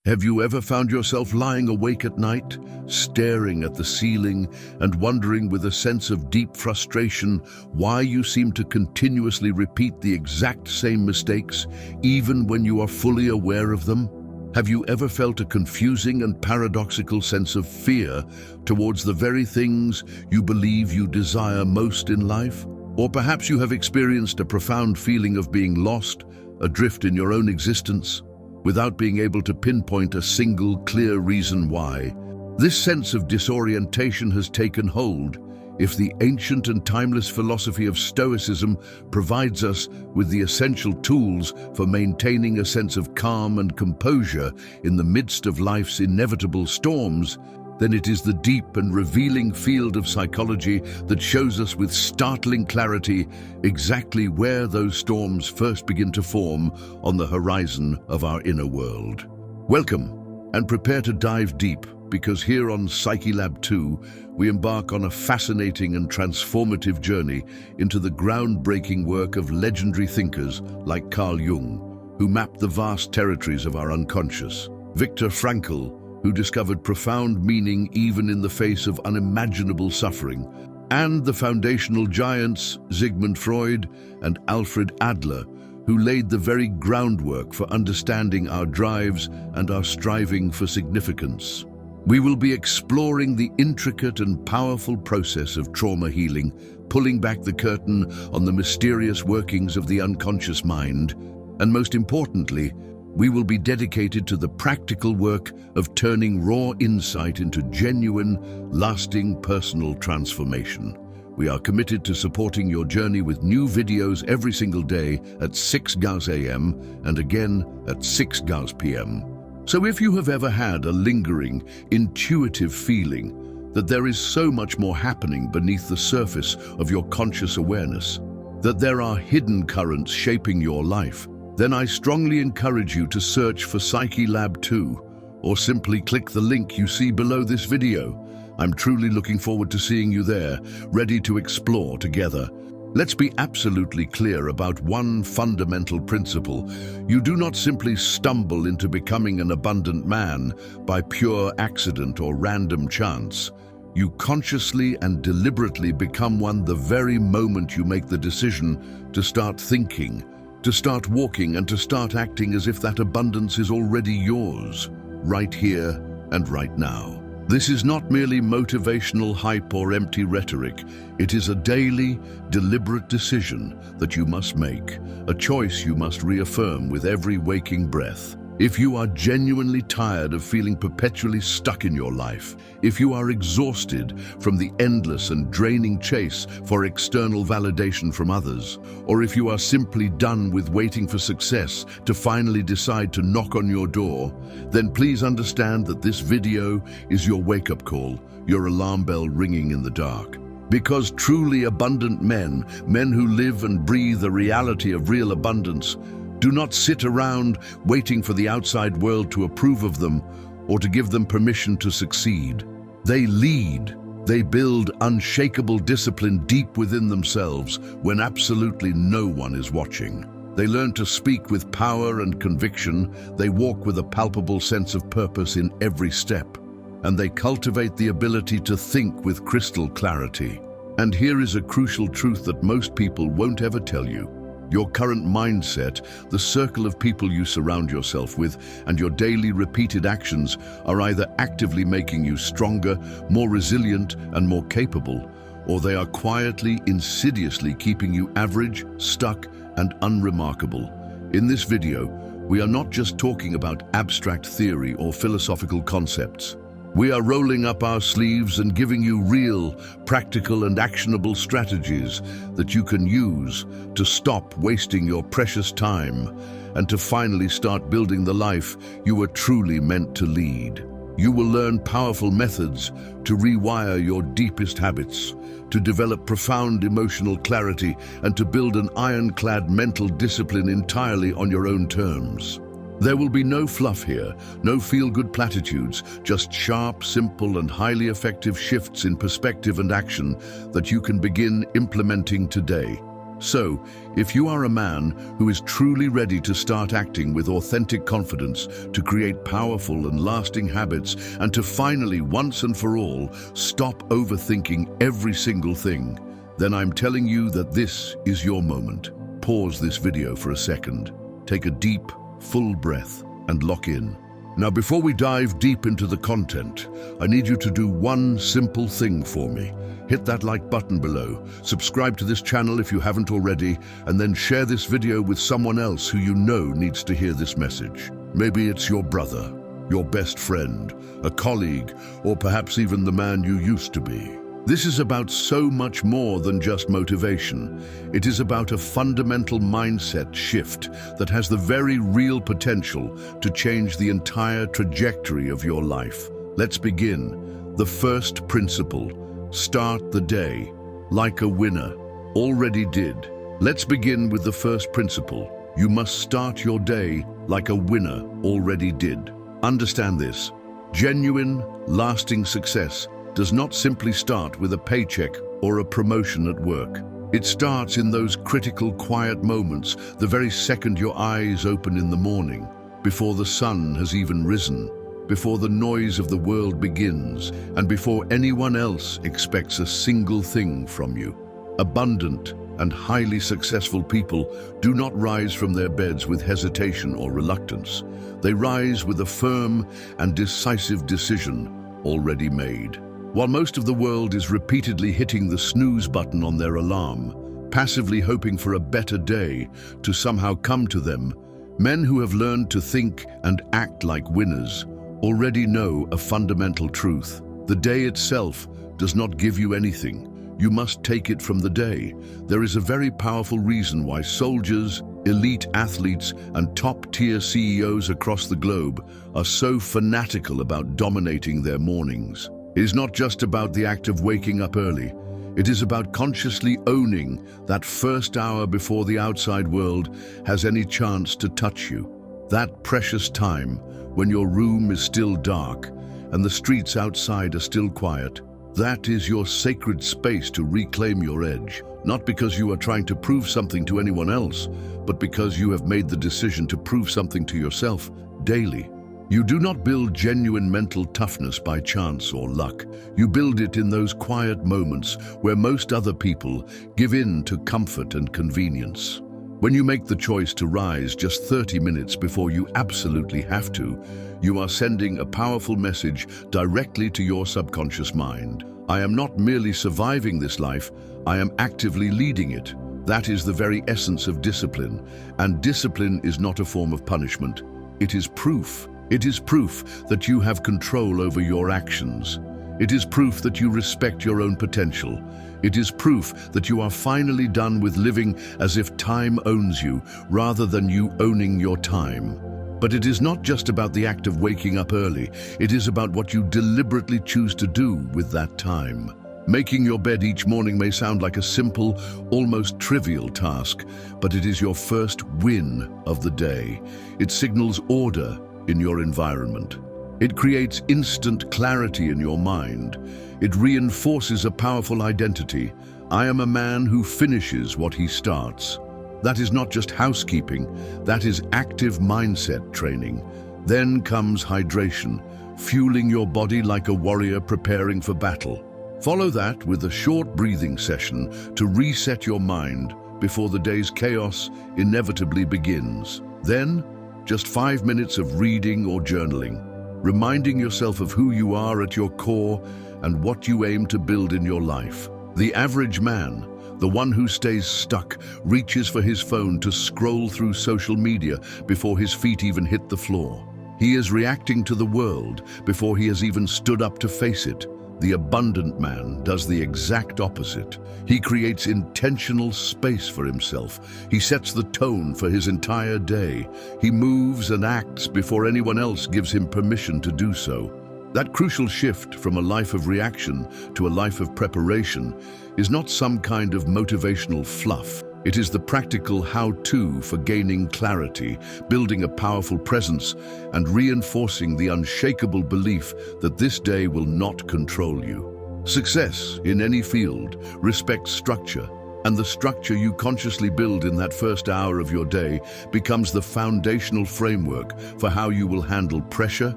Have you ever found yourself lying awake at night, staring at the ceiling and wondering with a sense of deep frustration why you seem to continuously repeat the exact same mistakes, even when you are fully aware of them? Have you ever felt a confusing and paradoxical sense of fear towards the very things you believe you desire most in life? Or perhaps you have experienced a profound feeling of being lost, adrift in your own existence, without being able to pinpoint a single clear reason why. This sense of disorientation has taken hold if the ancient and timeless philosophy of Stoicism provides us with the essential tools for maintaining a sense of calm and composure in the midst of life's inevitable storms. Then it is the deep and revealing field of psychology that shows us with startling clarity exactly where those storms first begin to form on the horizon of our inner world. Welcome, and prepare to dive deep, because here on Psyche Lab 2, we embark on a fascinating and transformative journey into the groundbreaking work of legendary thinkers like Carl Jung, who mapped the vast territories of our unconscious; Viktor Frankl, who discovered profound meaning even in the face of unimaginable suffering; and the foundational giants Sigmund Freud and Alfred Adler, who laid the very groundwork for understanding our drives and our striving for significance. We will be exploring the intricate and powerful process of trauma healing, pulling back the curtain on the mysterious workings of the unconscious mind, and most importantly, we will be dedicated to the practical work of turning raw insight into genuine, lasting personal transformation. We are committed to supporting your journey with new videos every single day at 6 Gauss AM and again at 6 Gauss PM. So if you have ever had a lingering, intuitive feeling that there is so much more happening beneath the surface of your conscious awareness, that there are hidden currents shaping your life, then I strongly encourage you to search for Psyche Lab 2, or simply click the link you see below this video. I'm truly looking forward to seeing you there, ready to explore together. Let's be absolutely clear about one fundamental principle. You do not simply stumble into becoming an abundant man by pure accident or random chance. You consciously and deliberately become one the very moment you make the decision to start thinking, to start walking, and to start acting as if that abundance is already yours, right here and right now. This is not merely motivational hype or empty rhetoric. It is a daily, deliberate decision that you must make, a choice you must reaffirm with every waking breath. If you are genuinely tired of feeling perpetually stuck in your life, if you are exhausted from the endless and draining chase for external validation from others, or if you are simply done with waiting for success to finally decide to knock on your door, then please understand that this video is your wake-up call, your alarm bell ringing in the dark. Because truly abundant men who live and breathe the reality of real abundance, do not sit around waiting for the outside world to approve of them or to give them permission to succeed. They lead. They build unshakable discipline deep within themselves when absolutely no one is watching. They learn to speak with power and conviction. They walk with a palpable sense of purpose in every step. And they cultivate the ability to think with crystal clarity. And here is a crucial truth that most people won't ever tell you. Your current mindset, the circle of people you surround yourself with, and your daily repeated actions are either actively making you stronger, more resilient, and more capable, or they are quietly, insidiously keeping you average, stuck, and unremarkable. In this video, we are not just talking about abstract theory or philosophical concepts. We are rolling up our sleeves and giving you real, practical, and actionable strategies that you can use to stop wasting your precious time and to finally start building the life you were truly meant to lead. You will learn powerful methods to rewire your deepest habits, to develop profound emotional clarity, and to build an ironclad mental discipline entirely on your own terms. There will be no fluff here, no feel-good platitudes, just sharp, simple, and highly effective shifts in perspective and action that you can begin implementing today. So, if you are a man who is truly ready to start acting with authentic confidence, to create powerful and lasting habits, and to finally, once and for all, stop overthinking every single thing, then I'm telling you that this is your moment. Pause this video for a second. Take a deep, full breath and lock in. Now, before we dive deep into the content, I need you to do one simple thing for me. Hit that like button below, subscribe to this channel if you haven't already, and then share this video with someone else who you know needs to hear this message. Maybe it's your brother, your best friend, a colleague, or perhaps even the man you used to be. This is about so much more than just motivation. It is about a fundamental mindset shift that has the very real potential to change the entire trajectory of your life. Let's begin. The first principle: start the day like a winner already did. Let's begin with the first principle. You must start your day like a winner already did. Understand this. Genuine, lasting success does not simply start with a paycheck or a promotion at work. It starts in those critical, quiet moments, the very second your eyes open in the morning, before the sun has even risen, before the noise of the world begins, and before anyone else expects a single thing from you. Abundant and highly successful people do not rise from their beds with hesitation or reluctance. They rise with a firm and decisive decision already made. While most of the world is repeatedly hitting the snooze button on their alarm, passively hoping for a better day to somehow come to them, men who have learned to think and act like winners already know a fundamental truth. The day itself does not give you anything. You must take it from the day. There is a very powerful reason why soldiers, elite athletes, and top-tier CEOs across the globe are so fanatical about dominating their mornings. It is not just about the act of waking up early. It is about consciously owning that first hour before the outside world has any chance to touch you. That precious time when your room is still dark and the streets outside are still quiet. That is your sacred space to reclaim your edge, not because you are trying to prove something to anyone else, but because you have made the decision to prove something to yourself daily. You do not build genuine mental toughness by chance or luck. You build it in those quiet moments where most other people give in to comfort and convenience. When you make the choice to rise just 30 minutes before you absolutely have to, you are sending a powerful message directly to your subconscious mind. I am not merely surviving this life, I am actively leading it. That is the very essence of discipline. And discipline is not a form of punishment. It is proof. It is proof that you have control over your actions. It is proof that you respect your own potential. It is proof that you are finally done with living as if time owns you, rather than you owning your time. But it is not just about the act of waking up early. It is about what you deliberately choose to do with that time. Making your bed each morning may sound like a simple, almost trivial task, but it is your first win of the day. It signals order in your environment. It creates instant clarity in your mind. It reinforces a powerful identity. I am a man who finishes what he starts. That is not just housekeeping, that is active mindset training. Then comes hydration, fueling your body like a warrior preparing for battle. Follow that with a short breathing session to reset your mind before the day's chaos inevitably begins. Then, just 5 minutes of reading or journaling, reminding yourself of who you are at your core and what you aim to build in your life. The average man, the one who stays stuck, reaches for his phone to scroll through social media before his feet even hit the floor. He is reacting to the world before he has even stood up to face it. The abundant man does the exact opposite. He creates intentional space for himself. He sets the tone for his entire day. He moves and acts before anyone else gives him permission to do so. That crucial shift from a life of reaction to a life of preparation is not some kind of motivational fluff. It is the practical how-to for gaining clarity, building a powerful presence, and reinforcing the unshakable belief that this day will not control you. Success in any field respects structure. And the structure you consciously build in that first hour of your day becomes the foundational framework for how you will handle pressure,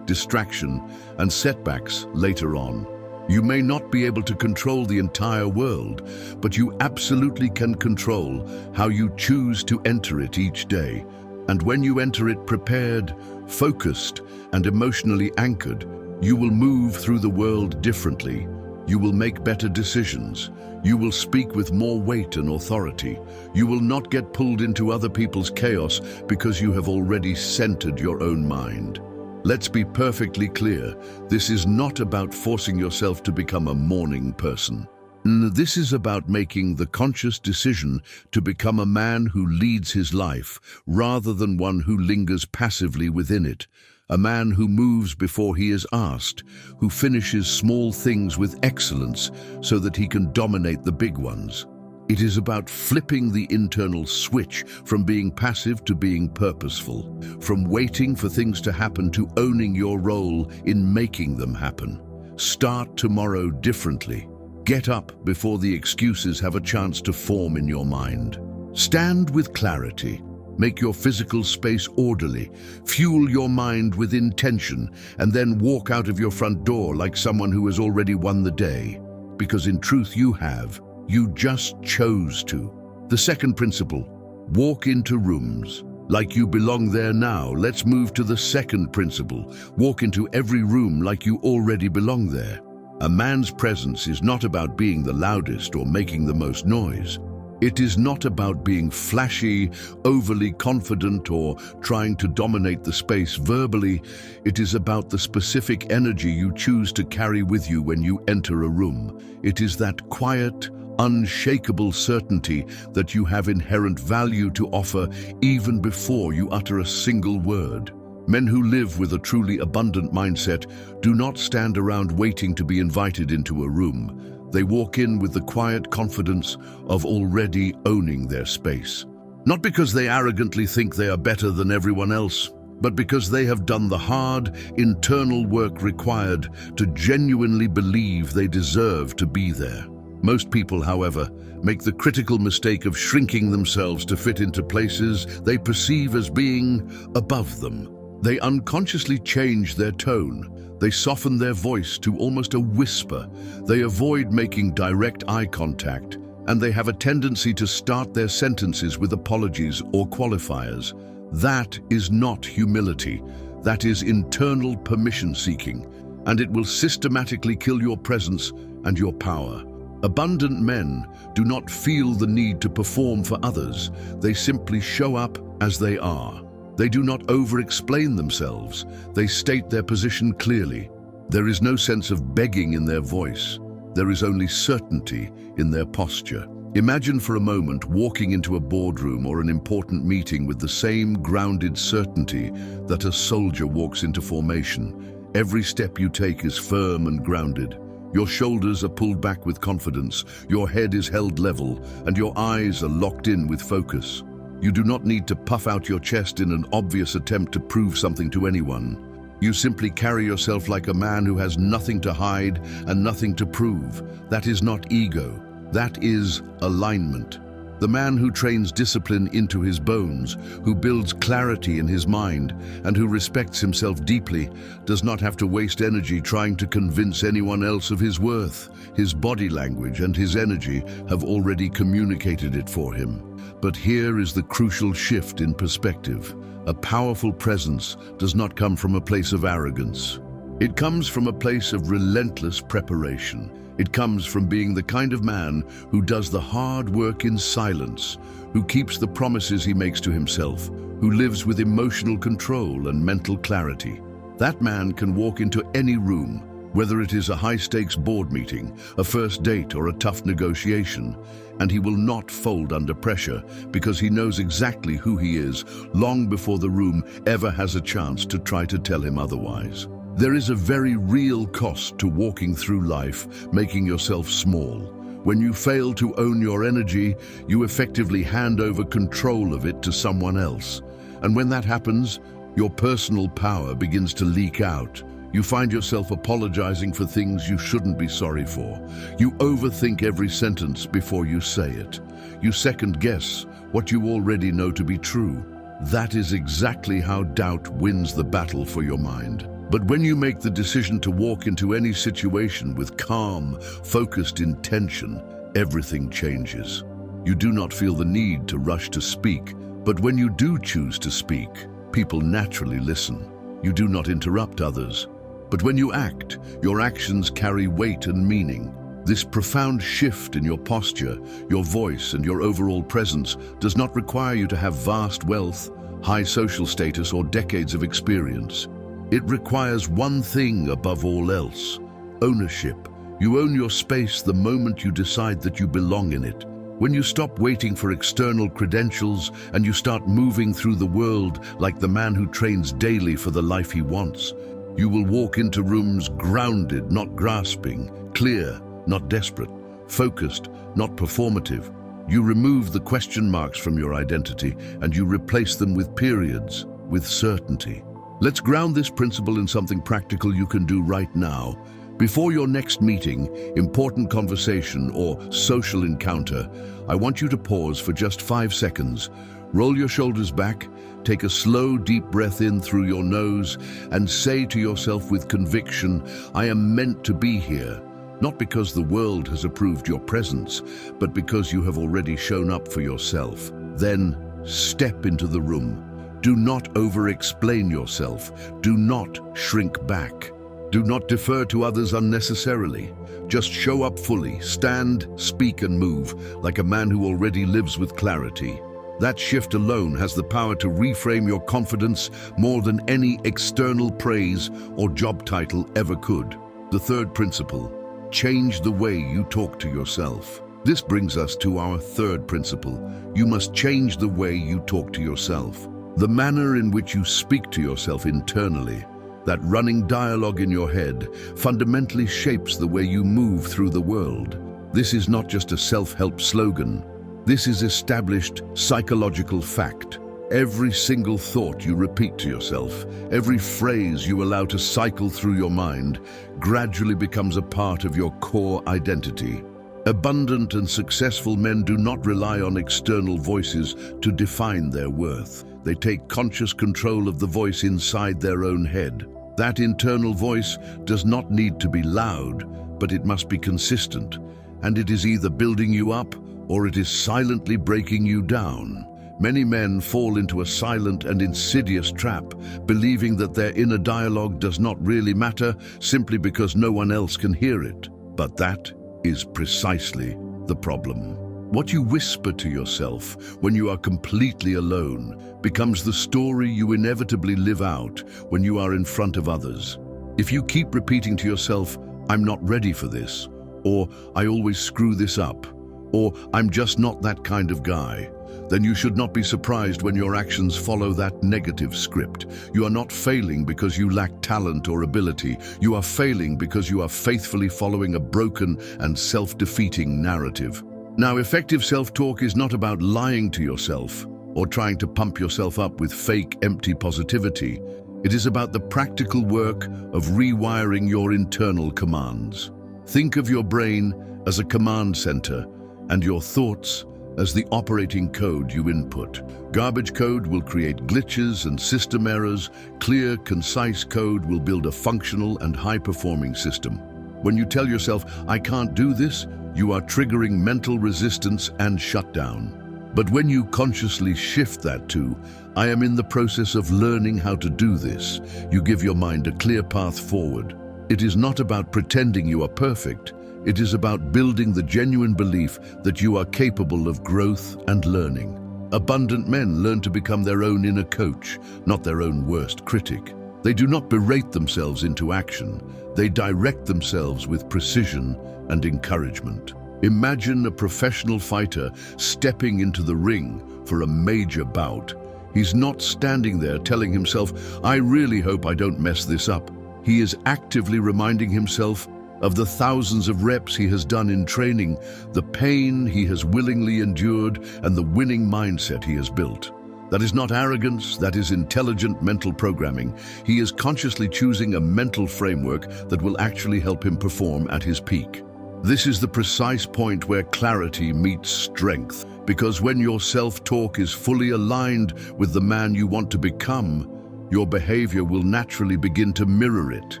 distraction, and setbacks later on. You may not be able to control the entire world, but you absolutely can control how you choose to enter it each day. And when you enter it prepared, focused, and emotionally anchored, you will move through the world differently. You will make better decisions. You will speak with more weight and authority. You will not get pulled into other people's chaos because you have already centered your own mind. Let's be perfectly clear, this is not about forcing yourself to become a morning person. This is about making the conscious decision to become a man who leads his life rather than one who lingers passively within it. A man who moves before he is asked, who finishes small things with excellence so that he can dominate the big ones. It is about flipping the internal switch from being passive to being purposeful, from waiting for things to happen to owning your role in making them happen. Start tomorrow differently. Get up before the excuses have a chance to form in your mind. Stand with clarity. Make your physical space orderly. Fuel your mind with intention, and then walk out of your front door like someone who has already won the day. Because in truth you have. You just chose to. The second principle, walk into rooms like you belong there now. Let's move to the second principle. Walk into every room like you already belong there. A man's presence is not about being the loudest or making the most noise. It is not about being flashy, overly confident, or trying to dominate the space verbally. It is about the specific energy you choose to carry with you when you enter a room. It is that quiet, unshakable certainty that you have inherent value to offer even before you utter a single word. Men who live with a truly abundant mindset do not stand around waiting to be invited into a room. They walk in with the quiet confidence of already owning their space. Not because they arrogantly think they are better than everyone else, but because they have done the hard, internal work required to genuinely believe they deserve to be there. Most people, however, make the critical mistake of shrinking themselves to fit into places they perceive as being above them. They unconsciously change their tone. They soften their voice to almost a whisper. They avoid making direct eye contact, and they have a tendency to start their sentences with apologies or qualifiers. That is not humility. That is internal permission-seeking, and it will systematically kill your presence and your power. Abundant men do not feel the need to perform for others. They simply show up as they are. They do not over-explain themselves. They state their position clearly. There is no sense of begging in their voice. There is only certainty in their posture. Imagine for a moment walking into a boardroom or an important meeting with the same grounded certainty that a soldier walks into formation. Every step you take is firm and grounded. Your shoulders are pulled back with confidence, your head is held level, and your eyes are locked in with focus. You do not need to puff out your chest in an obvious attempt to prove something to anyone. You simply carry yourself like a man who has nothing to hide and nothing to prove. That is not ego. That is alignment. The man who trains discipline into his bones, who builds clarity in his mind, and who respects himself deeply, does not have to waste energy trying to convince anyone else of his worth. His body language and his energy have already communicated it for him. But here is the crucial shift in perspective. A powerful presence does not come from a place of arrogance. It comes from a place of relentless preparation. It comes from being the kind of man who does the hard work in silence, who keeps the promises he makes to himself, who lives with emotional control and mental clarity. That man can walk into any room, whether it is a high-stakes board meeting, a first date, or a tough negotiation, and he will not fold under pressure because he knows exactly who he is long before the room ever has a chance to try to tell him otherwise. There is a very real cost to walking through life, making yourself small. When you fail to own your energy, you effectively hand over control of it to someone else. And when that happens, your personal power begins to leak out. You find yourself apologizing for things you shouldn't be sorry for. You overthink every sentence before you say it. You second-guess what you already know to be true. That is exactly how doubt wins the battle for your mind. But when you make the decision to walk into any situation with calm, focused intention, everything changes. You do not feel the need to rush to speak, but when you do choose to speak, people naturally listen. You do not interrupt others. But when you act, your actions carry weight and meaning. This profound shift in your posture, your voice, and your overall presence does not require you to have vast wealth, high social status, or decades of experience. It requires one thing above all else: ownership. You own your space the moment you decide that you belong in it. When you stop waiting for external credentials and you start moving through the world like the man who trains daily for the life he wants, you will walk into rooms grounded, not grasping, clear, not desperate, focused, not performative. You remove the question marks from your identity and you replace them with periods, with certainty. Let's ground this principle in something practical you can do right now. Before your next meeting, important conversation, or social encounter, I want you to pause for just 5 seconds. Roll your shoulders back, take a slow, deep breath in through your nose, and say to yourself with conviction, "I am meant to be here." Not because the world has approved your presence, but because you have already shown up for yourself. Then, step into the room. Do not over-explain yourself. Do not shrink back. Do not defer to others unnecessarily. Just show up fully, stand, speak, and move like a man who already lives with clarity. That shift alone has the power to reframe your confidence more than any external praise or job title ever could. The third principle: change the way you talk to yourself. This brings us to our third principle. You must change the way you talk to yourself. The manner in which you speak to yourself internally, that running dialogue in your head, fundamentally shapes the way you move through the world. This is not just a self-help slogan. This is established psychological fact. Every single thought you repeat to yourself, every phrase you allow to cycle through your mind, gradually becomes a part of your core identity. Abundant and successful men do not rely on external voices to define their worth. They take conscious control of the voice inside their own head. That internal voice does not need to be loud, but it must be consistent, and it is either building you up or it is silently breaking you down. Many men fall into a silent and insidious trap, believing that their inner dialogue does not really matter simply because no one else can hear it. But that is precisely the problem. What you whisper to yourself when you are completely alone becomes the story you inevitably live out when you are in front of others. If you keep repeating to yourself, "I'm not ready for this," or "I always screw this up," or "I'm just not that kind of guy," then you should not be surprised when your actions follow that negative script. You are not failing because you lack talent or ability. You are failing because you are faithfully following a broken and self-defeating narrative. Now, effective self-talk is not about lying to yourself or trying to pump yourself up with fake, empty positivity. It is about the practical work of rewiring your internal commands. Think of your brain as a command center and your thoughts as the operating code you input. Garbage code will create glitches and system errors. Clear, concise code will build a functional and high-performing system. When you tell yourself, "I can't do this," you are triggering mental resistance and shutdown. But when you consciously shift that to, "I am in the process of learning how to do this," you give your mind a clear path forward. It is not about pretending you are perfect. It is about building the genuine belief that you are capable of growth and learning. Abundant men learn to become their own inner coach, not their own worst critic. They do not berate themselves into action. They direct themselves with precision and encouragement. Imagine a professional fighter stepping into the ring for a major bout. He's not standing there telling himself, "I really hope I don't mess this up." He is actively reminding himself of the thousands of reps he has done in training, the pain he has willingly endured, and the winning mindset he has built. That is not arrogance, that is intelligent mental programming. He is consciously choosing a mental framework that will actually help him perform at his peak. This is the precise point where clarity meets strength, because when your self-talk is fully aligned with the man you want to become, your behavior will naturally begin to mirror it.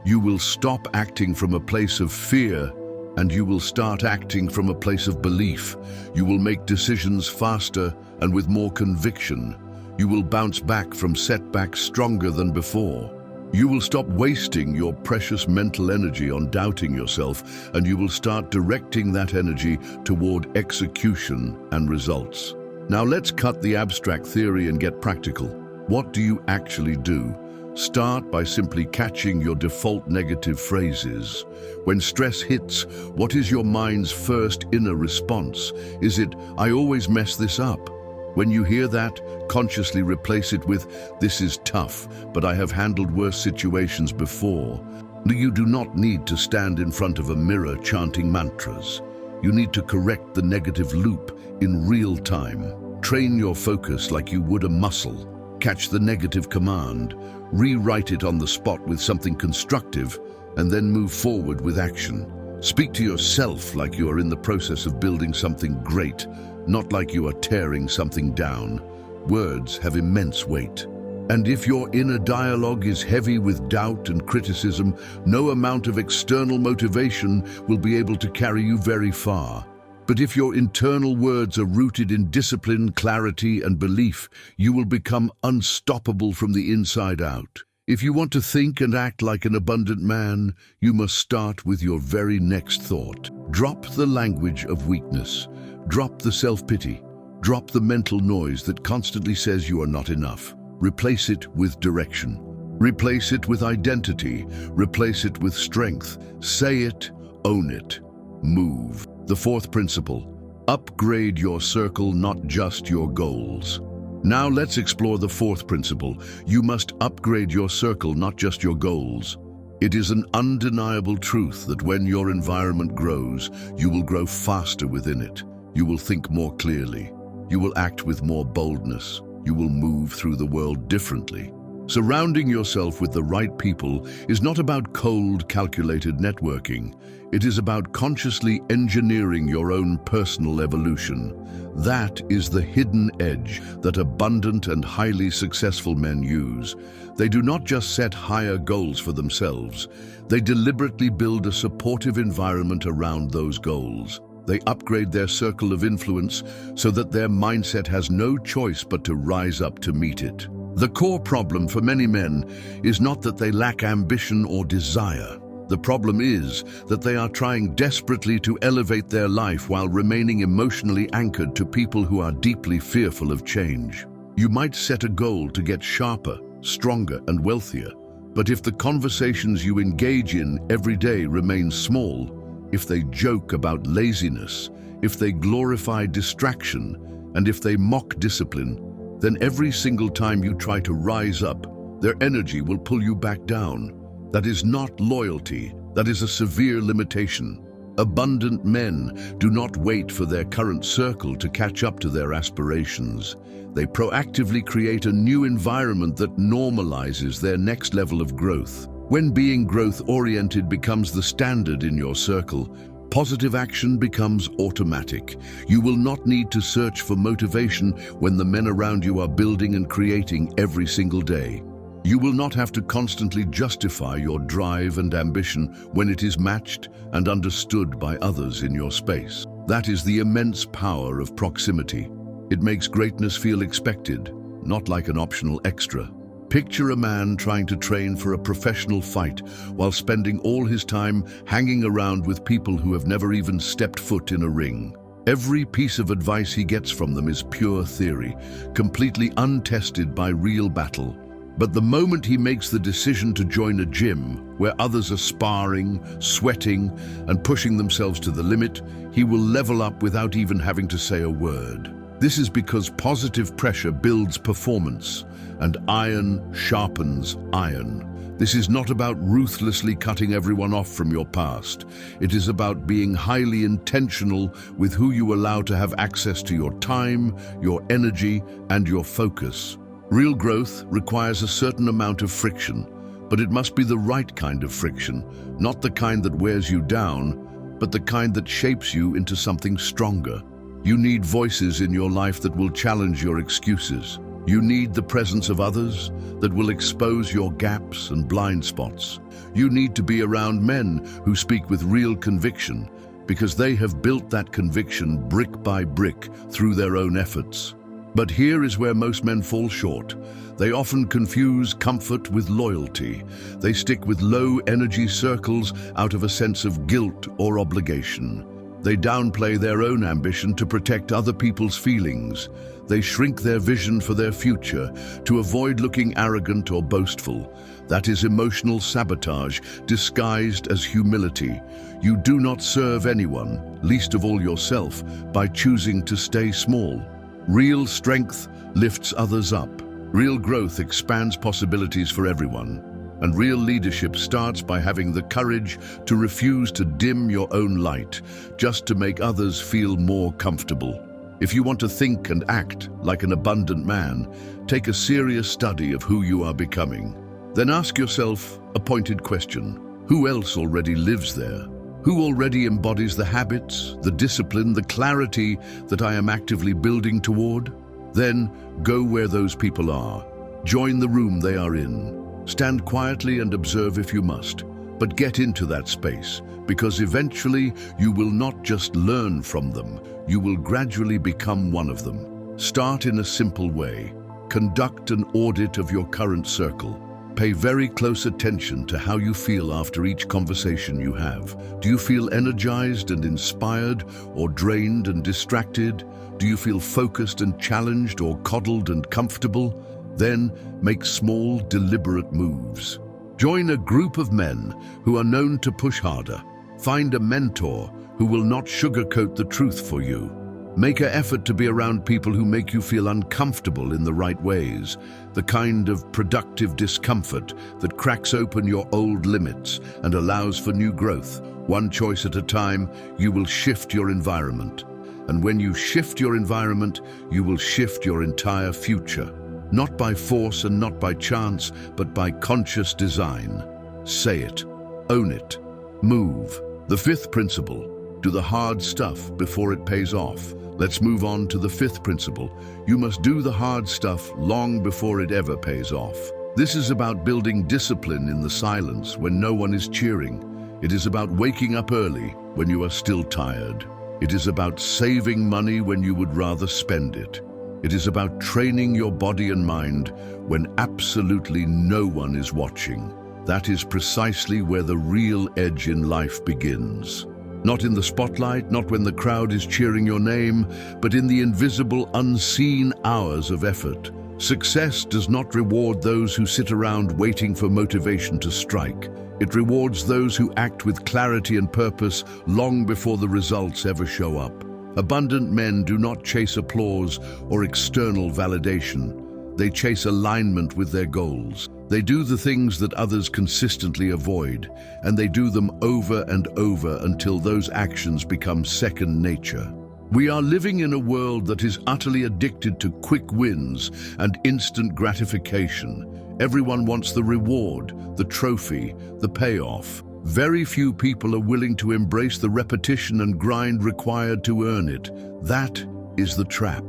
You will stop acting from a place of fear, and you will start acting from a place of belief. You will make decisions faster and with more conviction. You will bounce back from setbacks stronger than before. You will stop wasting your precious mental energy on doubting yourself, and you will start directing that energy toward execution and results. Now let's cut the abstract theory and get practical. What do you actually do? Start by simply catching your default negative phrases. When stress hits, what is your mind's first inner response? Is it, "I always mess this up"? When you hear that, consciously replace it with, "This is tough, but I have handled worse situations before." You do not need to stand in front of a mirror chanting mantras. You need to correct the negative loop in real time. Train your focus like you would a muscle. Catch the negative command, rewrite it on the spot with something constructive, and then move forward with action. Speak to yourself like you are in the process of building something great, not like you are tearing something down. Words have immense weight. And if your inner dialogue is heavy with doubt and criticism, no amount of external motivation will be able to carry you very far. But if your internal words are rooted in discipline, clarity, and belief, you will become unstoppable from the inside out. If you want to think and act like an abundant man, you must start with your very next thought. Drop the language of weakness. Drop the self-pity. Drop the mental noise that constantly says you are not enough. Replace it with direction. Replace it with identity. Replace it with strength. Say it, own it, move. The fourth principle: upgrade your circle, not just your goals. Now let's explore the fourth principle. You must upgrade your circle, not just your goals. It is an undeniable truth that when your environment grows, you will grow faster within it. You will think more clearly. You will act with more boldness. You will move through the world differently. Surrounding yourself with the right people is not about cold, calculated networking. It is about consciously engineering your own personal evolution. That is the hidden edge that abundant and highly successful men use. They do not just set higher goals for themselves. They deliberately build a supportive environment around those goals. They upgrade their circle of influence so that their mindset has no choice but to rise up to meet it. The core problem for many men is not that they lack ambition or desire. The problem is that they are trying desperately to elevate their life while remaining emotionally anchored to people who are deeply fearful of change. You might set a goal to get sharper, stronger, and wealthier, but if the conversations you engage in every day remain small, if they joke about laziness, if they glorify distraction, and if they mock discipline, then every single time you try to rise up, their energy will pull you back down. That is not loyalty, that is a severe limitation. Abundant men do not wait for their current circle to catch up to their aspirations. They proactively create a new environment that normalizes their next level of growth. When being growth-oriented becomes the standard in your circle, positive action becomes automatic. You will not need to search for motivation when the men around you are building and creating every single day. You will not have to constantly justify your drive and ambition when it is matched and understood by others in your space. That is the immense power of proximity. It makes greatness feel expected, not like an optional extra. Picture a man trying to train for a professional fight while spending all his time hanging around with people who have never even stepped foot in a ring. Every piece of advice he gets from them is pure theory, completely untested by real battle. But the moment he makes the decision to join a gym where others are sparring, sweating, and pushing themselves to the limit, he will level up without even having to say a word. This is because positive pressure builds performance, and iron sharpens iron. This is not about ruthlessly cutting everyone off from your past. It is about being highly intentional with who you allow to have access to your time, your energy, and your focus. Real growth requires a certain amount of friction, but it must be the right kind of friction, not the kind that wears you down, but the kind that shapes you into something stronger. You need voices in your life that will challenge your excuses. You need the presence of others that will expose your gaps and blind spots. You need to be around men who speak with real conviction, because they have built that conviction brick by brick through their own efforts. But here is where most men fall short. They often confuse comfort with loyalty. They stick with low-energy circles out of a sense of guilt or obligation. They downplay their own ambition to protect other people's feelings. They shrink their vision for their future to avoid looking arrogant or boastful. That is emotional sabotage disguised as humility. You do not serve anyone, least of all yourself, by choosing to stay small. Real strength lifts others up. Real growth expands possibilities for everyone. And real leadership starts by having the courage to refuse to dim your own light, just to make others feel more comfortable. If you want to think and act like an abundant man, take a serious study of who you are becoming. Then ask yourself a pointed question. Who else already lives there? Who already embodies the habits, the discipline, the clarity that I am actively building toward? Then go where those people are. Join the room they are in. Stand quietly and observe if you must, but get into that space, because eventually you will not just learn from them, you will gradually become one of them. Start in a simple way. Conduct an audit of your current circle. Pay very close attention to how you feel after each conversation you have. Do you feel energized and inspired, or drained and distracted? Do you feel focused and challenged, or coddled and comfortable? Then make small, deliberate moves. Join a group of men who are known to push harder. Find a mentor who will not sugarcoat the truth for you. Make an effort to be around people who make you feel uncomfortable in the right ways, the kind of productive discomfort that cracks open your old limits and allows for new growth. One choice at a time, you will shift your environment. And when you shift your environment, you will shift your entire future. Not by force and not by chance, but by conscious design. Say it, own it, move. The fifth principle, do the hard stuff before it pays off. Let's move on to the fifth principle. You must do the hard stuff long before it ever pays off. This is about building discipline in the silence when no one is cheering. It is about waking up early when you are still tired. It is about saving money when you would rather spend it. It is about training your body and mind when absolutely no one is watching. That is precisely where the real edge in life begins. Not in the spotlight, not when the crowd is cheering your name, but in the invisible, unseen hours of effort. Success does not reward those who sit around waiting for motivation to strike. It rewards those who act with clarity and purpose long before the results ever show up. Abundant men do not chase applause or external validation. They chase alignment with their goals. They do the things that others consistently avoid, and they do them over and over until those actions become second nature. We are living in a world that is utterly addicted to quick wins and instant gratification. Everyone wants the reward, the trophy, the payoff. Very few people are willing to embrace the repetition and grind required to earn it. That is the trap.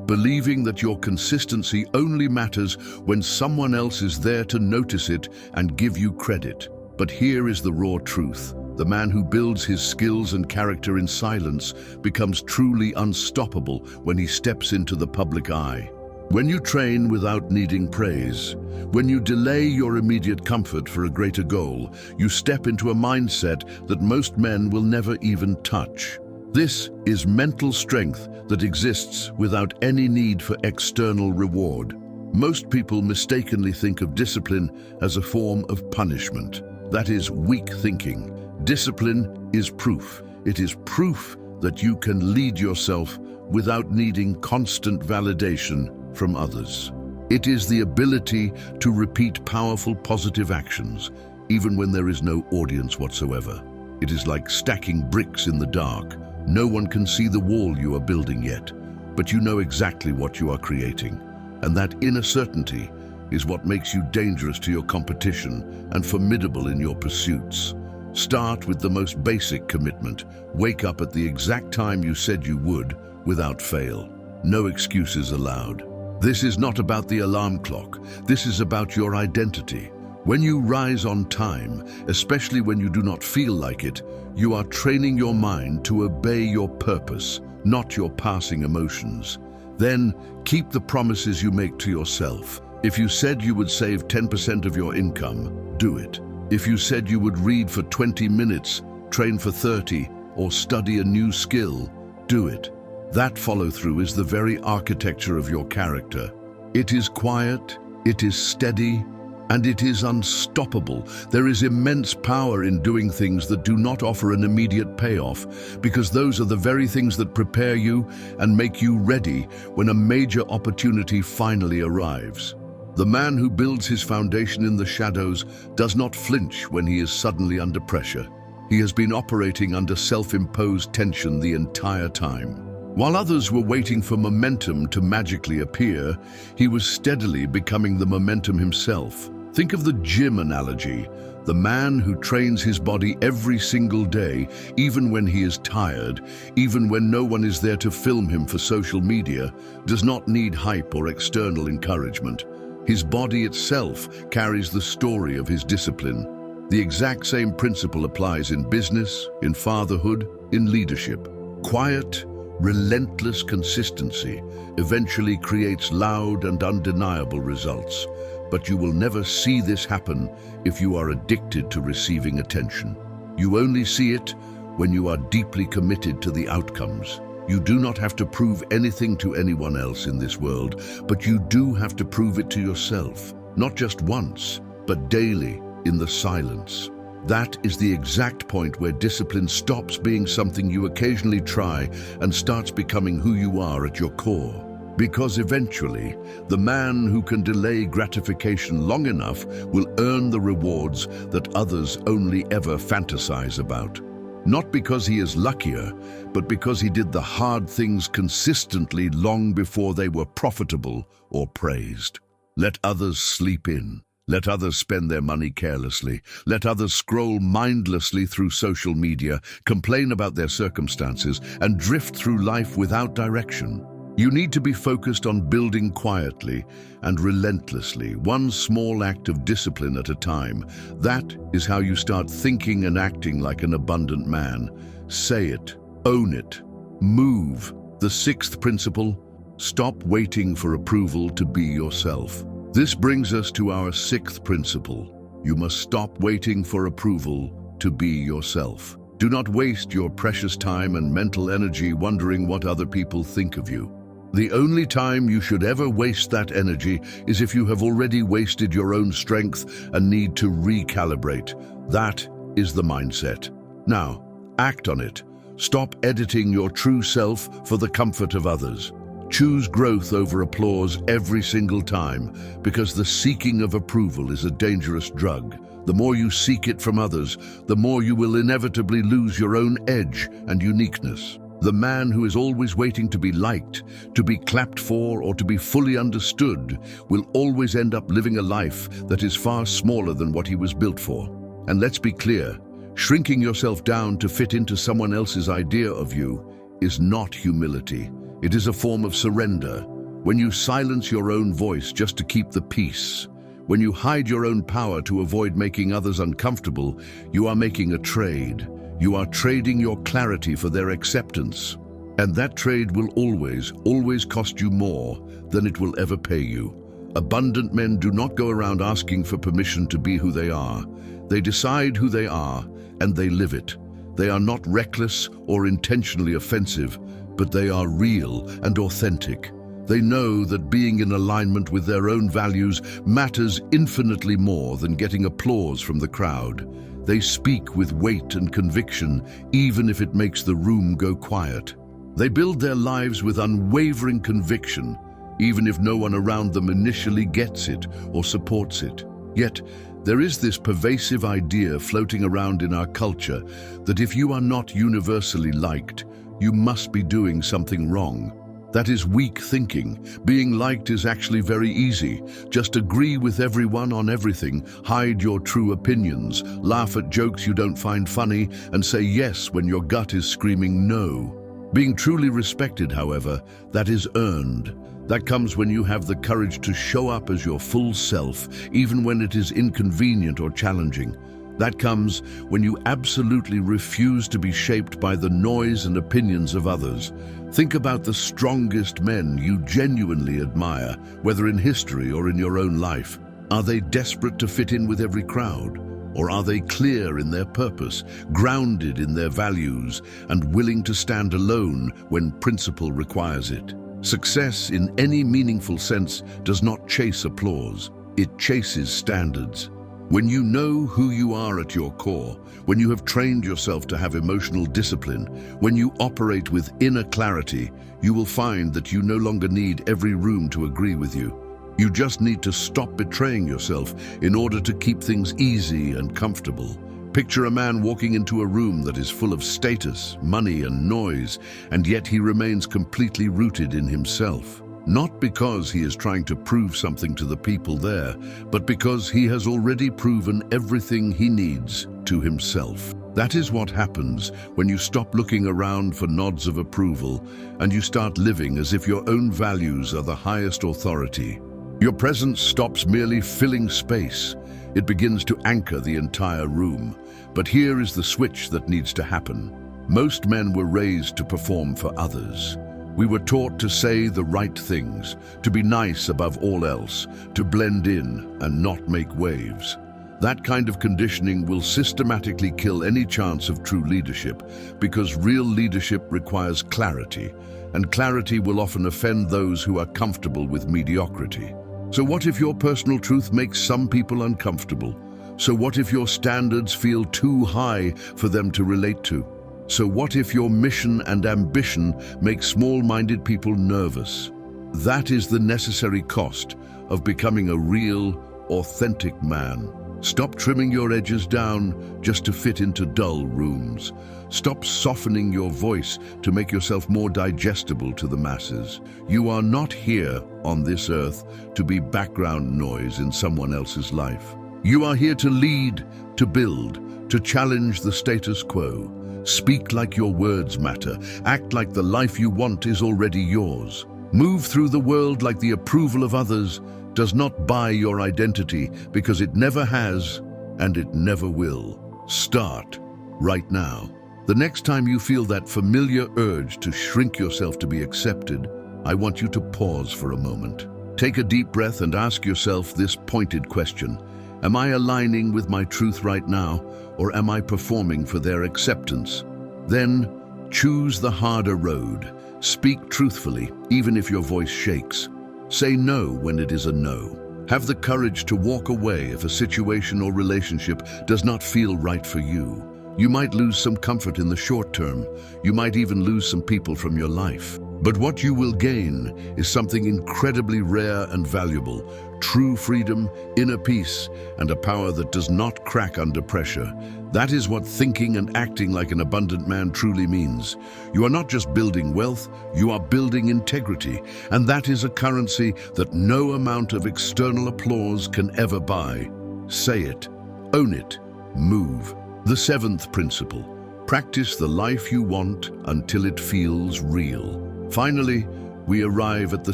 Believing that your consistency only matters when someone else is there to notice it and give you credit. But here is the raw truth. The man who builds his skills and character in silence becomes truly unstoppable when he steps into the public eye. When you train without needing praise, when you delay your immediate comfort for a greater goal, you step into a mindset that most men will never even touch. This is mental strength that exists without any need for external reward. Most people mistakenly think of discipline as a form of punishment. That is weak thinking. Discipline is proof. It is proof that you can lead yourself without needing constant validation from others. It is the ability to repeat powerful positive actions, even when there is no audience whatsoever. It is like stacking bricks in the dark. No one can see the wall you are building yet, but you know exactly what you are creating. And that inner certainty is what makes you dangerous to your competition and formidable in your pursuits. Start with the most basic commitment. Wake up at the exact time you said you would, without fail. No excuses allowed. This is not about the alarm clock. This is about your identity. When you rise on time, especially when you do not feel like it, you are training your mind to obey your purpose, not your passing emotions. Then, keep the promises you make to yourself. If you said you would save 10% of your income, do it. If you said you would read for 20 minutes, train for 30, or study a new skill, do it. That follow-through is the very architecture of your character. It is quiet, it is steady, and it is unstoppable. There is immense power in doing things that do not offer an immediate payoff, because those are the very things that prepare you and make you ready when a major opportunity finally arrives. The man who builds his foundation in the shadows does not flinch when he is suddenly under pressure. He has been operating under self-imposed tension the entire time. While others were waiting for momentum to magically appear, he was steadily becoming the momentum himself. Think of the gym analogy. The man who trains his body every single day, even when he is tired, even when no one is there to film him for social media, does not need hype or external encouragement. His body itself carries the story of his discipline. The exact same principle applies in business, in fatherhood, in leadership. Quiet, relentless consistency eventually creates loud and undeniable results, but you will never see this happen if you are addicted to receiving attention. You only see it when you are deeply committed to the outcomes. You do not have to prove anything to anyone else in this world, but you do have to prove it to yourself, not just once, but daily, in the silence. That is the exact point where discipline stops being something you occasionally try and starts becoming who you are at your core. Because eventually, the man who can delay gratification long enough will earn the rewards that others only ever fantasize about. Not because he is luckier, but because he did the hard things consistently long before they were profitable or praised. Let others sleep in. Let others spend their money carelessly. Let others scroll mindlessly through social media, complain about their circumstances, and drift through life without direction. You need to be focused on building quietly and relentlessly, one small act of discipline at a time. That is how you start thinking and acting like an abundant man. Say it, own it, move. The sixth principle: stop waiting for approval to be yourself. This brings us to our sixth principle. You must stop waiting for approval to be yourself. Do not waste your precious time and mental energy wondering what other people think of you. The only time you should ever waste that energy is if you have already wasted your own strength and need to recalibrate. That is the mindset. Now, act on it. Stop editing your true self for the comfort of others. Choose growth over applause every single time, because the seeking of approval is a dangerous drug. The more you seek it from others, the more you will inevitably lose your own edge and uniqueness. The man who is always waiting to be liked, to be clapped for, or to be fully understood will always end up living a life that is far smaller than what he was built for. And let's be clear, shrinking yourself down to fit into someone else's idea of you is not humility. It is a form of surrender. When you silence your own voice just to keep the peace, when you hide your own power to avoid making others uncomfortable, you are making a trade. You are trading your clarity for their acceptance. And that trade will always cost you more than it will ever pay you. Abundant men do not go around asking for permission to be who they are. They decide who they are, and they live it. They are not reckless or intentionally offensive, but they are real and authentic. They know that being in alignment with their own values matters infinitely more than getting applause from the crowd. They speak with weight and conviction, even if it makes the room go quiet. They build their lives with unwavering conviction, even if no one around them initially gets it or supports it. Yet, there is this pervasive idea floating around in our culture that if you are not universally liked, you must be doing something wrong. That is weak thinking. Being liked is actually very easy. Just agree with everyone on everything, hide your true opinions, laugh at jokes you don't find funny, and say yes when your gut is screaming no. Being truly respected, however, that is earned. That comes when you have the courage to show up as your full self, even when it is inconvenient or challenging. That comes when you absolutely refuse to be shaped by the noise and opinions of others. Think about the strongest men you genuinely admire, whether in history or in your own life. Are they desperate to fit in with every crowd? Or are they clear in their purpose, grounded in their values, and willing to stand alone when principle requires it? Success in any meaningful sense does not chase applause. It chases standards. When you know who you are at your core, when you have trained yourself to have emotional discipline, when you operate with inner clarity, you will find that you no longer need every room to agree with you. You just need to stop betraying yourself in order to keep things easy and comfortable. Picture a man walking into a room that is full of status, money, and noise, and yet he remains completely rooted in himself. Not because he is trying to prove something to the people there, but because he has already proven everything he needs to himself. That is what happens when you stop looking around for nods of approval and you start living as if your own values are the highest authority. Your presence stops merely filling space. It begins to anchor the entire room. But here is the switch that needs to happen. Most men were raised to perform for others. We were taught to say the right things, to be nice above all else, to blend in and not make waves. That kind of conditioning will systematically kill any chance of true leadership, because real leadership requires clarity, and clarity will often offend those who are comfortable with mediocrity. So what if your personal truth makes some people uncomfortable? So what if your standards feel too high for them to relate to? So what if your mission and ambition make small-minded people nervous? That is the necessary cost of becoming a real, authentic man. Stop trimming your edges down just to fit into dull rooms. Stop softening your voice to make yourself more digestible to the masses. You are not here on this earth to be background noise in someone else's life. You are here to lead, to build, to challenge the status quo. Speak like your words matter. Act like the life you want is already yours. Move through the world like the approval of others does not buy your identity, because it never has and it never will. Start right now. The next time you feel that familiar urge to shrink yourself to be accepted, I want you to pause for a moment. Take a deep breath and ask yourself this pointed question. Am I aligning with my truth right now, or am I performing for their acceptance? Then, choose the harder road. Speak truthfully, even if your voice shakes. Say no when it is a no. Have the courage to walk away if a situation or relationship does not feel right for you. You might lose some comfort in the short term. You might even lose some people from your life. But what you will gain is something incredibly rare and valuable: true freedom, inner peace, and a power that does not crack under pressure. That is what thinking and acting like an abundant man truly means. You are not just building wealth, you are building integrity, and that is a currency that no amount of external applause can ever buy. Say it, own it, move. The seventh principle: practice the life you want until it feels real. Finally, we arrive at the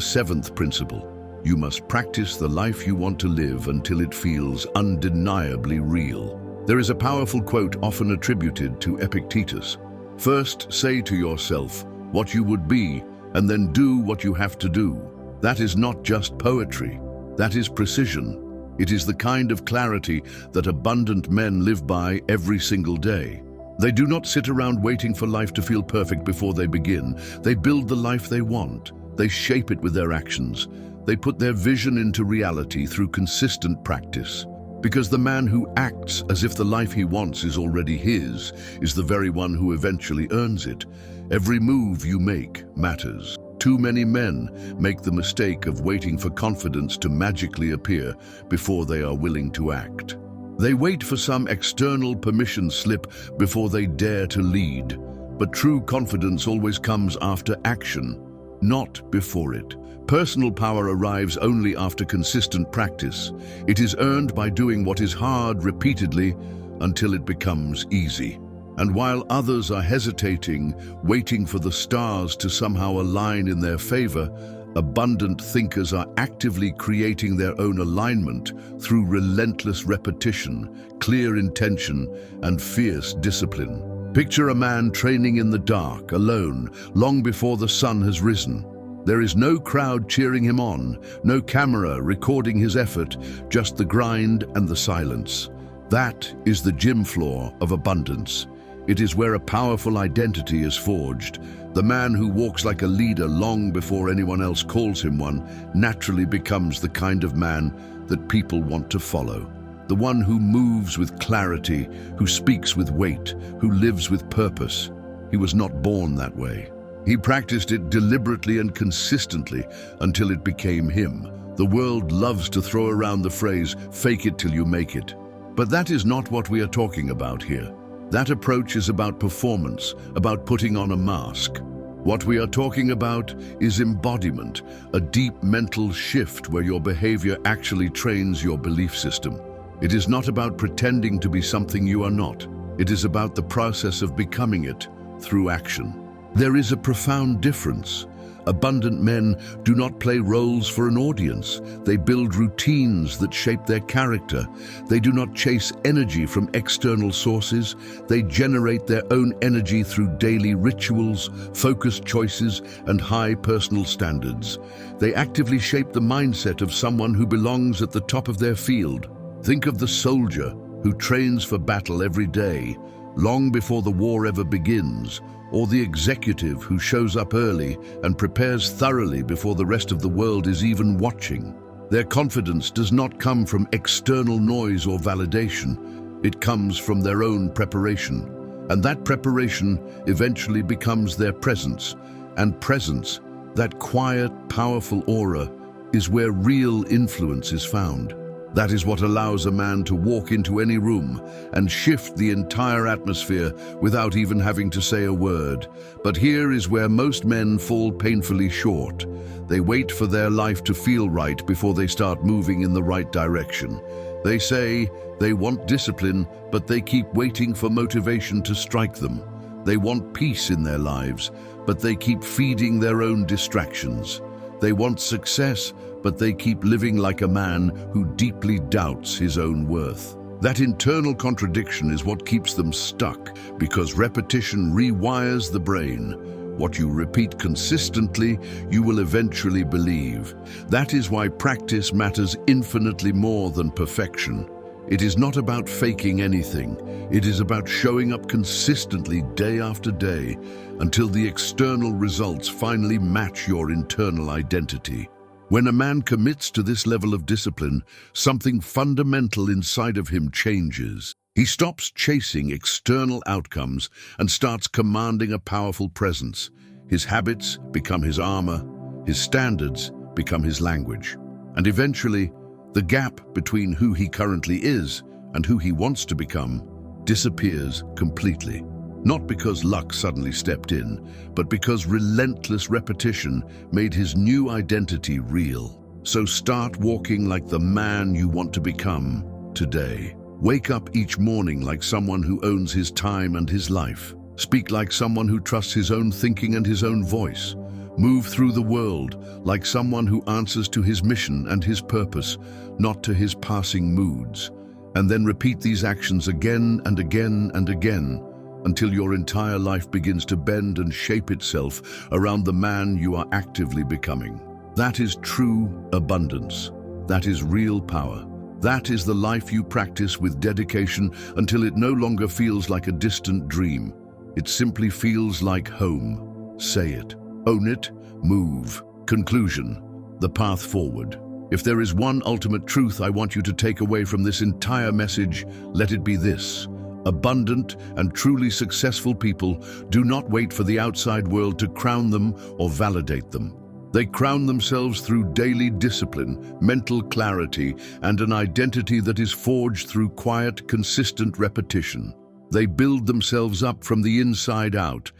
seventh principle. You must practice the life you want to live until it feels undeniably real. There is a powerful quote often attributed to Epictetus. First, say to yourself what you would be, and then do what you have to do. That is not just poetry. That is precision. It is the kind of clarity that abundant men live by every single day. They do not sit around waiting for life to feel perfect before they begin. They build the life they want. They shape it with their actions. They put their vision into reality through consistent practice. Because the man who acts as if the life he wants is already his is the very one who eventually earns it. Every move you make matters. Too many men make the mistake of waiting for confidence to magically appear before they are willing to act. They wait for some external permission slip before they dare to lead. But true confidence always comes after action, not before it. Personal power arrives only after consistent practice. It is earned by doing what is hard repeatedly until it becomes easy. And while others are hesitating, waiting for the stars to somehow align in their favor, abundant thinkers are actively creating their own alignment through relentless repetition, clear intention, and fierce discipline. Picture a man training in the dark, alone, long before the sun has risen. There is no crowd cheering him on, no camera recording his effort, just the grind and the silence. That is the gym floor of abundance. It is where a powerful identity is forged. The man who walks like a leader long before anyone else calls him one naturally becomes the kind of man that people want to follow. The one who moves with clarity, who speaks with weight, who lives with purpose. He was not born that way. He practiced it deliberately and consistently until it became him. The world loves to throw around the phrase, "fake it till you make it." But that is not what we are talking about here. That approach is about performance, about putting on a mask. What we are talking about is embodiment, a deep mental shift where your behavior actually trains your belief system. It is not about pretending to be something you are not. It is about the process of becoming it through action. There is a profound difference. Abundant men do not play roles for an audience. They build routines that shape their character. They do not chase energy from external sources. They generate their own energy through daily rituals, focused choices, and high personal standards. They actively shape the mindset of someone who belongs at the top of their field. Think of the soldier who trains for battle every day, long before the war ever begins, or the executive who shows up early and prepares thoroughly before the rest of the world is even watching. Their confidence does not come from external noise or validation. It comes from their own preparation. And that preparation eventually becomes their presence. And presence, that quiet, powerful aura, is where real influence is found. That is what allows a man to walk into any room and shift the entire atmosphere without even having to say a word. But here is where most men fall painfully short. They wait for their life to feel right before they start moving in the right direction. They say they want discipline, but they keep waiting for motivation to strike them. They want peace in their lives, but they keep feeding their own distractions. They want success, but they keep living like a man who deeply doubts his own worth. That internal contradiction is what keeps them stuck, because repetition rewires the brain. What you repeat consistently, you will eventually believe. That is why practice matters infinitely more than perfection. It is not about faking anything. It is about showing up consistently day after day until the external results finally match your internal identity. When a man commits to this level of discipline, something fundamental inside of him changes. He stops chasing external outcomes and starts commanding a powerful presence. His habits become his armor, his standards become his language. And eventually, the gap between who he currently is and who he wants to become disappears completely. Not because luck suddenly stepped in, but because relentless repetition made his new identity real. So start walking like the man you want to become today. Wake up each morning like someone who owns his time and his life. Speak like someone who trusts his own thinking and his own voice. Move through the world like someone who answers to his mission and his purpose, not to his passing moods. And then repeat these actions again and again and again, until your entire life begins to bend and shape itself around the man you are actively becoming. That is true abundance. That is real power. That is the life you practice with dedication until it no longer feels like a distant dream. It simply feels like home. Say it. Own it. Move. Conclusion. The path forward. If there is one ultimate truth I want you to take away from this entire message, let it be this. Abundant and truly successful people do not wait for the outside world to crown them or validate them. They crown themselves through daily discipline, mental clarity, and an identity that is forged through quiet, consistent repetition. They build themselves up from the inside out,